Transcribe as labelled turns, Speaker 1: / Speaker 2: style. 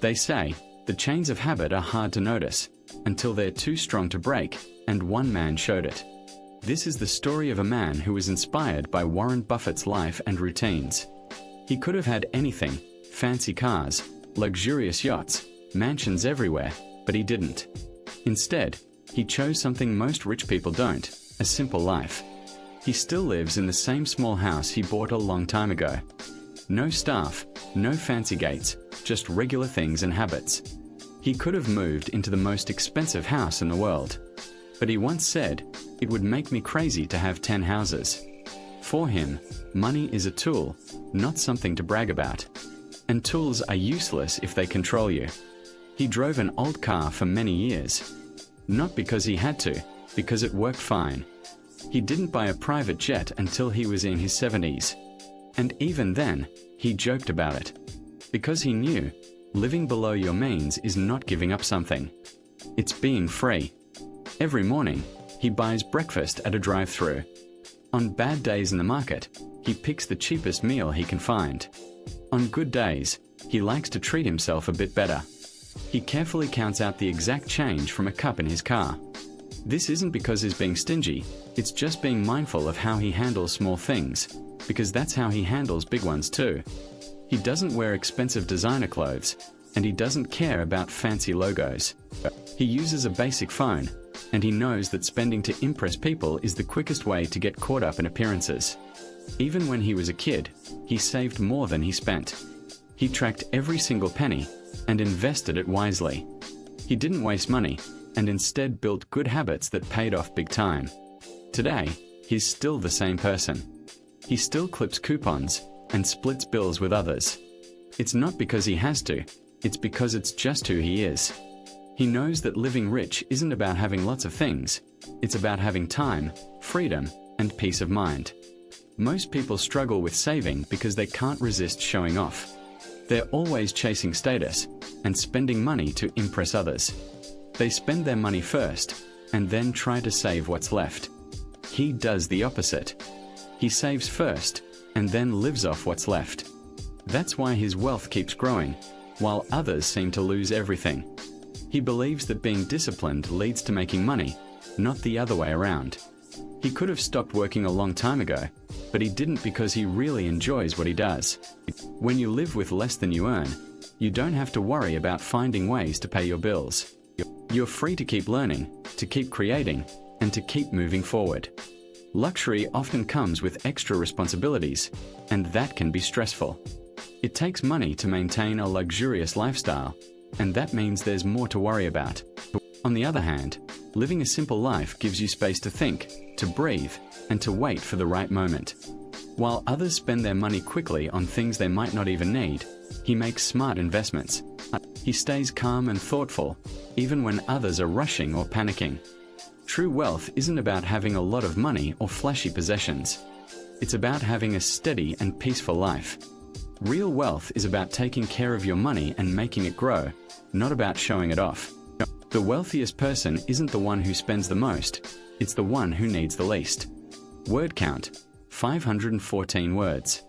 Speaker 1: They say, the chains of habit are hard to notice, until they're too strong to break, and one man showed it. This is the story of a man who was inspired by Warren Buffett's life and routines. He could have had anything, fancy cars, luxurious yachts, mansions everywhere, but he didn't. Instead, he chose something most rich people don't, a simple life. He still lives in the same small house he bought a long time ago. No staff, no fancy gates, just regular things and habits. He could have moved into the most expensive house in the world. But he once said, "It would make me crazy to have 10 houses." For him, money is a tool, not something to brag about. And tools are useless if they control you. He drove an old car for many years. Not because he had to, because it worked fine. He didn't buy a private jet until he was in his 70s. And even then, he joked about it. Because he knew, living below your means is not giving up something. It's being free. Every morning, he buys breakfast at a drive-thru. On bad days in the market, he picks the cheapest meal he can find. On good days, he likes to treat himself a bit better. He carefully counts out the exact change from a cup in his car. This isn't because he's being stingy, it's just being mindful of how he handles small things, because that's how he handles big ones too. He doesn't wear expensive designer clothes, and he doesn't care about fancy logos. He uses a basic phone, and he knows that spending to impress people is the quickest way to get caught up in appearances. Even when he was a kid, he saved more than he spent. He tracked every single penny and invested it wisely. He didn't waste money, and instead built good habits that paid off big time. Today, he's still the same person. He still clips coupons and splits bills with others. It's not because he has to, it's because it's just who he is. He knows that living rich isn't about having lots of things, it's about having time, freedom, and peace of mind. Most people struggle with saving because they can't resist showing off. They're always chasing status and spending money to impress others. They spend their money first and then try to save what's left. He does the opposite. He saves first and then lives off what's left. That's why his wealth keeps growing, while others seem to lose everything. He believes that being disciplined leads to making money, not the other way around. He could have stopped working a long time ago, but he didn't because he really enjoys what he does. When you live with less than you earn, you don't have to worry about finding ways to pay your bills. You're free to keep learning, to keep creating, and to keep moving forward. Luxury often comes with extra responsibilities, and that can be stressful. It takes money to maintain a luxurious lifestyle, and that means there's more to worry about. On the other hand, living a simple life gives you space to think, to breathe, and to wait for the right moment. While others spend their money quickly on things they might not even need, he makes smart investments. He stays calm and thoughtful, even when others are rushing or panicking. True wealth isn't about having a lot of money or flashy possessions. It's about having a steady and peaceful life. Real wealth is about taking care of your money and making it grow, not about showing it off. The wealthiest person isn't the one who spends the most, it's the one who needs the least. Word count, 514 words.